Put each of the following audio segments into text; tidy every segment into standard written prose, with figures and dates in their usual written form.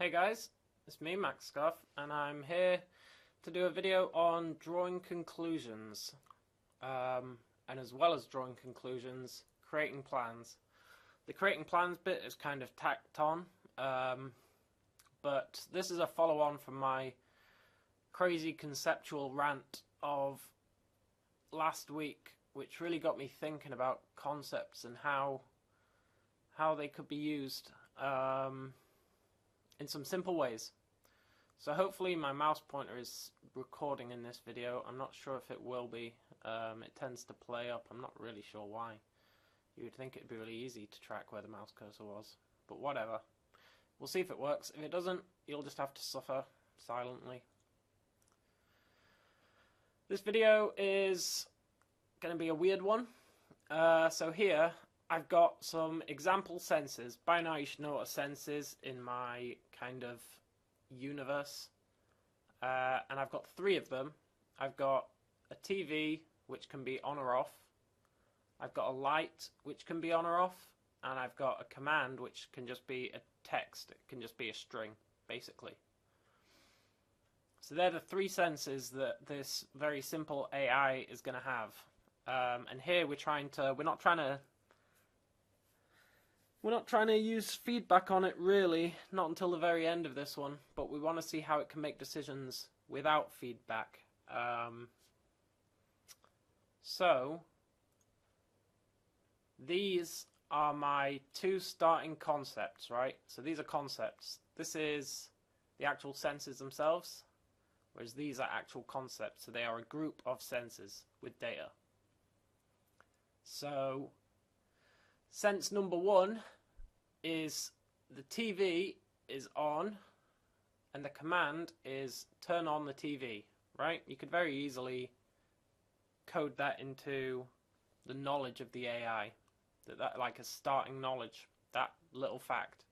Hey guys, it's me, Max Scuff, and I'm here to do a video on drawing conclusions. And as well as drawing conclusions, creating plans. The creating plans bit is kind of tacked on, but this is a follow-on from my crazy conceptual rant of last week, which really got me thinking about concepts and how they could be used in some simple ways. So hopefully my mouse pointer is recording in this video. I'm not sure if it will be. It tends to play up. I'm not really sure why. You would think it'd be really easy to track where the mouse cursor was, but whatever. We'll see if it works. If it doesn't, you'll just have to suffer silently. This video is going to be a weird one. So here I've got some example senses. By now you should know what a sense is in my kind of universe. And I've got three of them. I've got a TV, which can be on or off. I've got a light, which can be on or off. And I've got a command, which can just be a text. It can just be a string, basically. So they're the three senses that this very simple AI is going to have. And here we're not trying to use feedback on it, really, not until the very end of this one, but we want to see how it can make decisions without feedback. So these are my two starting concepts, right? So these are concepts. This is the actual senses themselves, whereas these are actual concepts. So they are a group of senses with data. So sense number one is the TV is on and the command is turn on the TV, right? You could very easily code that into the knowledge of the AI, that like a starting knowledge, that little fact.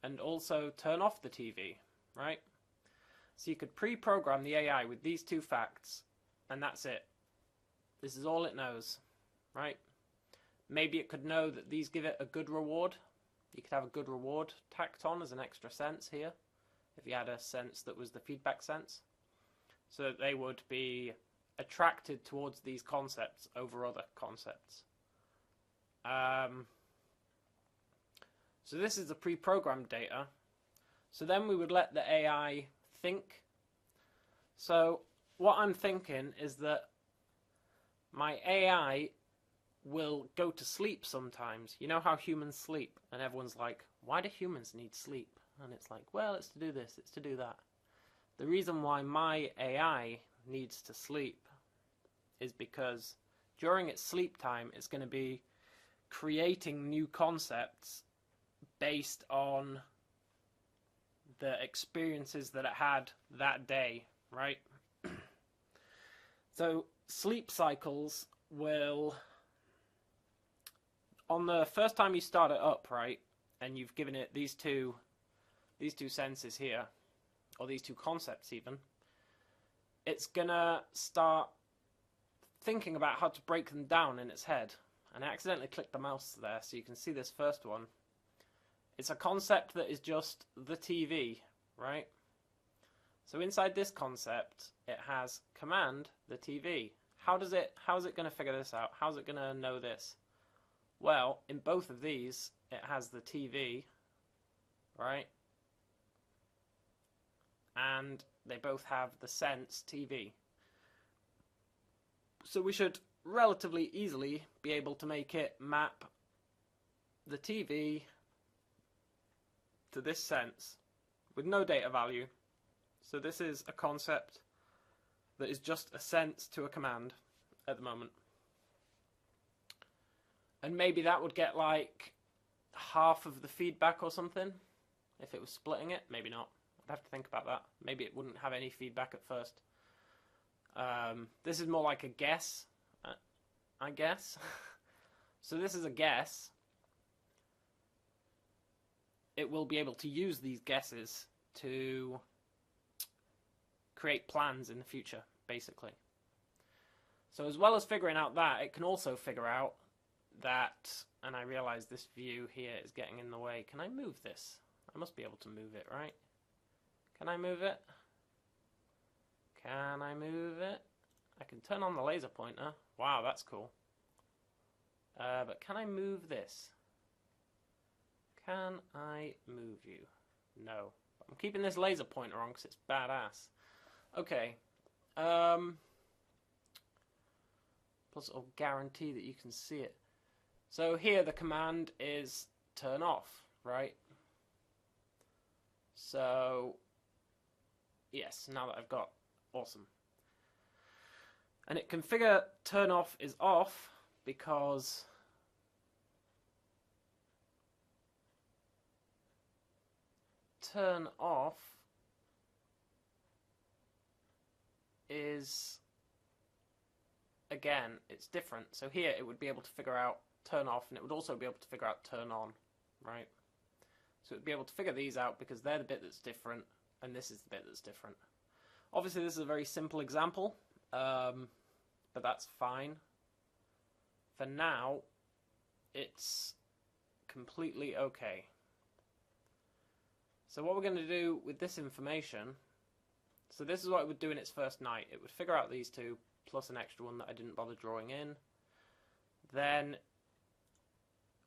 And also turn off the TV, right? So you could pre-program the AI with these two facts and that's it. This is all it knows, right? Maybe it could know that these give it a good reward. You could have a good reward tacked on as an extra sense here, if you had a sense that was the feedback sense. So that they would be attracted towards these concepts over other concepts. So this is the pre-programmed data. So then we would let the AI think. So what I'm thinking is that my AI will go to sleep sometimes. You know how humans sleep, and everyone's like, why do humans need sleep? And it's like, well, it's to do this, it's to do that. The reason why my AI needs to sleep is because during its sleep time, it's going to be creating new concepts based on the experiences that it had that day, right? So sleep cycles will, on the first time you start it up, right, and you've given it these two senses here, or these two concepts even, it's gonna start thinking about how to break them down in its head. And I accidentally clicked the mouse there, so you can see this first one. It's a concept that is just the TV, right? So inside this concept, it has command the TV. How is it going to figure this out? How's it going to know this? Well, in both of these, it has the TV, right? And they both have the sense TV. So we should relatively easily be able to make it map the TV to this sense with no data value. So this is a concept that is just a sense to a command at the moment. And maybe that would get like half of the feedback or something if it was splitting it. Maybe not. I'd have to think about that. Maybe it wouldn't have any feedback at first. This is more like a guess, I guess. So this is a guess. It will be able to use these guesses to create plans in the future, basically. So as well as figuring out that, it can also figure out that, and I realize this view here is getting in the way. Can I move this? I must be able to move it, right? Can I move it? Can I move it? I can turn on the laser pointer. Wow, that's cool. But can I move this? Can I move you? No. I'm keeping this laser pointer on because it's badass. Okay. Plus it'll guarantee that you can see it. So here the command is turn off, right? So, yes, now that I've got, awesome. And it can figure turn off is off because turn off is, again, it's different. So here it would be able to figure out turn off, and it would also be able to figure out turn on, right? So it would be able to figure these out because they're the bit that's different, and this is the bit that's different. Obviously this is a very simple example, but that's fine. For now, it's completely okay. So what we're going to do with this information, so this is what it would do in its first night. It would figure out these two, plus an extra one that I didn't bother drawing in. Then,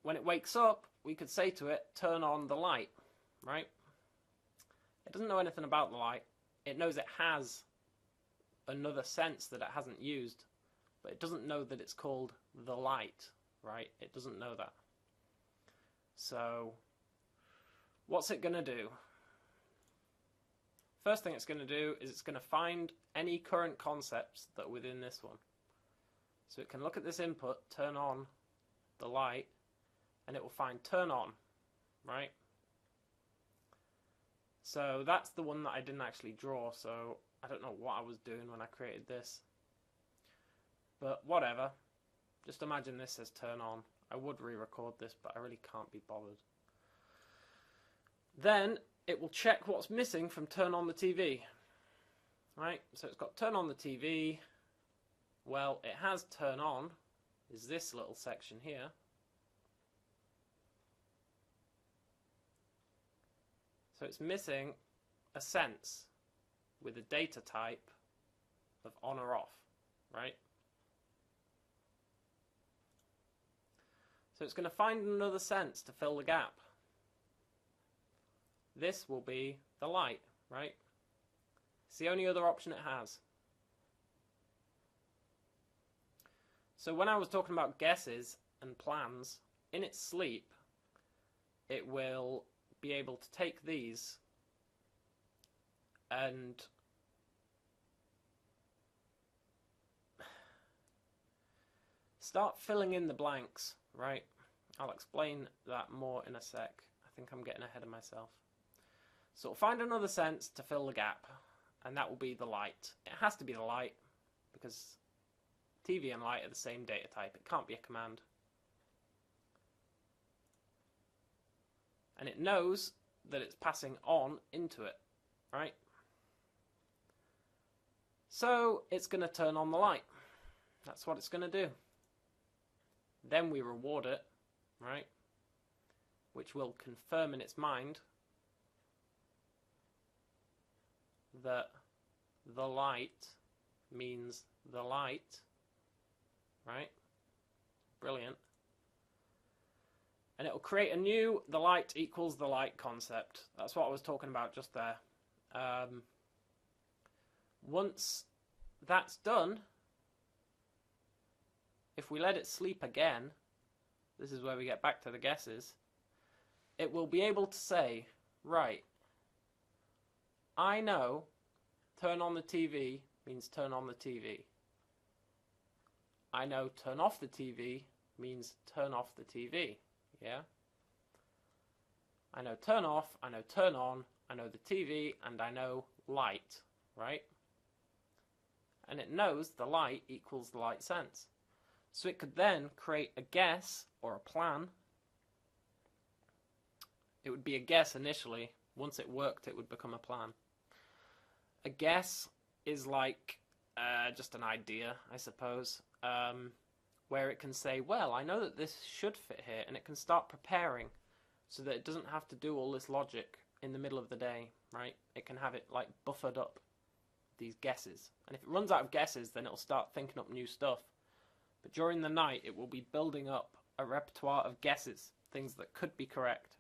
when it wakes up, we could say to it, turn on the light, right? It doesn't know anything about the light. It knows it has another sense that it hasn't used, but it doesn't know that it's called the light, right? It doesn't know that. So, what's it going to do? First thing it's going to do is it's going to find any current concepts that are within this one. So it can look at this input, turn on the light, and it will find turn on, right? So that's the one that I didn't actually draw, so I don't know what I was doing when I created this. But whatever. Just imagine this says turn on. I would re-record this, but I really can't be bothered. Then it will check what's missing from turn on the TV. Right? So it's got turn on the TV. Well, it has turn on, is this little section here. So it's missing a sense with a data type of on or off, right? So it's going to find another sense to fill the gap. This will be the light, right? It's the only other option it has. So when I was talking about guesses and plans, in its sleep, it will be able to take these and start filling in the blanks, right? I'll explain that more in a sec. I think I'm getting ahead of myself. So find another sense to fill the gap, and that will be the light. It has to be the light, because TV and light are the same data type. It can't be a command. And it knows that it's passing on into it, right? So it's going to turn on the light. That's what it's going to do. Then we reward it, right? Which will confirm in its mind that the light means the light, right? Brilliant. And it will create a new the light equals the light concept. That's what I was talking about just there. Once that's done, if we let it sleep again, this is where we get back to the guesses, it will be able to say, right, I know turn on the TV means turn on the TV. I know turn off the TV means turn off the TV. Yeah? I know turn off, I know turn on, I know the TV, and I know light, right? And it knows the light equals the light sense. So it could then create a guess or a plan. It would be a guess initially. Once it worked, it would become a plan. A guess is like just an idea, I suppose, where it can say, well, I know that this should fit here, and it can start preparing so that it doesn't have to do all this logic in the middle of the day, right? It can have it like buffered up, these guesses. And if it runs out of guesses, then it'll start thinking up new stuff. But during the night, it will be building up a repertoire of guesses, things that could be correct.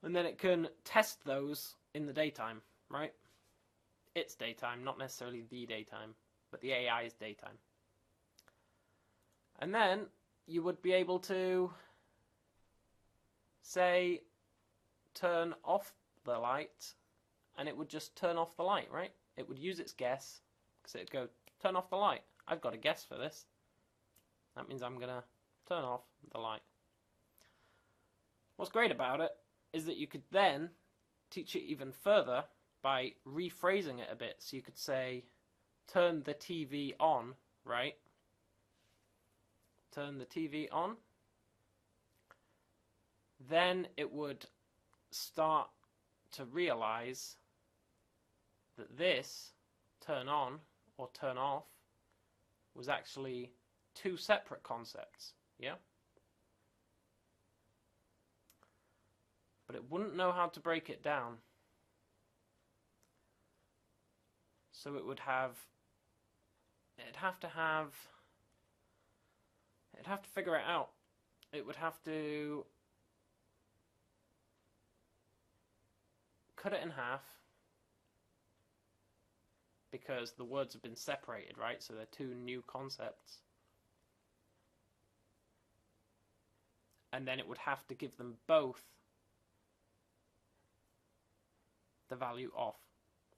And then it can test those in the daytime, right? It's daytime, not necessarily the daytime, but the AI is daytime. And then you would be able to say, turn off the light, and it would just turn off the light, right? It would use its guess, because it'd go, turn off the light. I've got a guess for this. That means I'm going to turn off the light. What's great about it is that you could then teach it even further by rephrasing it a bit. So you could say, turn the TV on, right? Turn the TV on. Then it would start to realize that this turn on or turn off was actually two separate concepts, yeah? But it wouldn't know how to break it down. So it would have, it'd have to figure it out. It would have to cut it in half, because the words have been separated, right? So they're two new concepts. And then it would have to give them both the value off,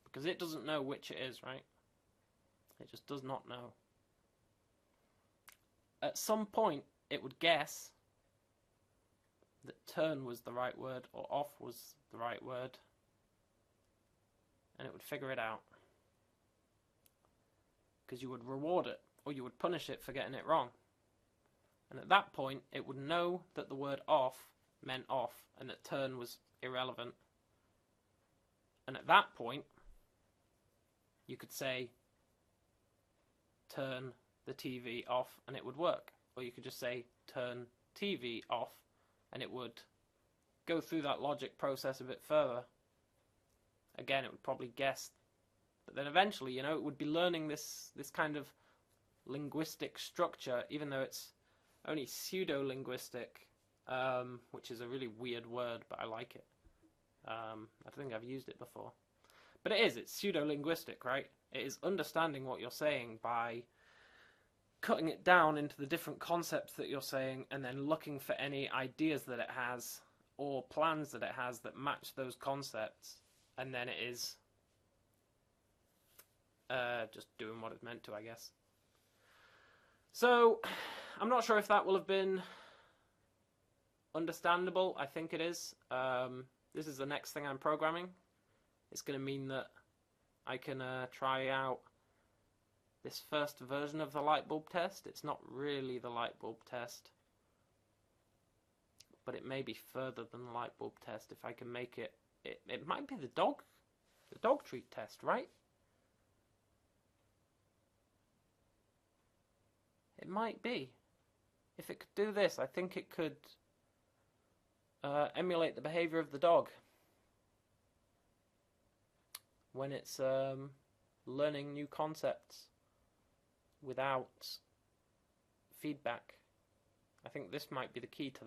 because it doesn't know which it is, right? It just does not know. At some point, it would guess that turn was the right word or off was the right word, and it would figure it out. Because you would reward it, or you would punish it for getting it wrong. And at that point, it would know that the word off meant off, and that turn was irrelevant. And at that point, you could say, turn the TV off, and it would work. Or you could just say, turn TV off, and it would go through that logic process a bit further. Again, it would probably guess. But then eventually, you know, it would be learning this kind of linguistic structure, even though it's only pseudo-linguistic, which is a really weird word, but I like it. I think I've used it before. But it's pseudo-linguistic, right? It is understanding what you're saying by cutting it down into the different concepts that you're saying, and then looking for any ideas that it has, or plans that it has that match those concepts, and then it is just doing what it's meant to, I guess. So, I'm not sure if that will have been understandable. I think it is. This is the next thing I'm programming. It's going to mean that I can try out this first version of the light bulb test. It's not really the light bulb test, but it may be further than the light bulb test if I can make it. It might be the dog treat test, right? It might be. If it could do this, I think it could emulate the behavior of the dog when it's learning new concepts without feedback. I think this might be the key to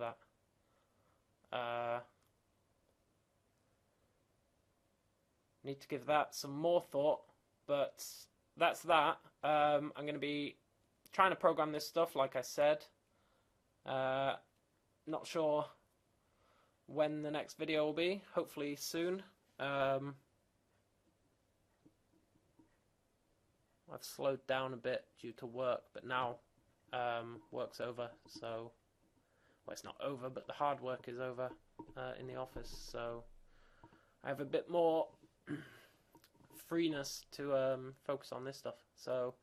that. Need to give that some more thought, but that's that. I'm going to be trying to program this stuff, like I said. Not sure when the next video will be. Hopefully soon. I've slowed down a bit due to work, but now work's over, so well, it's not over, but the hard work is over in the office, so I have a bit more freeness to focus on this stuff, so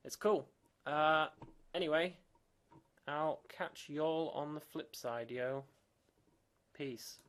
it's cool. Anyway, I'll catch y'all on the flip side, yo. Peace.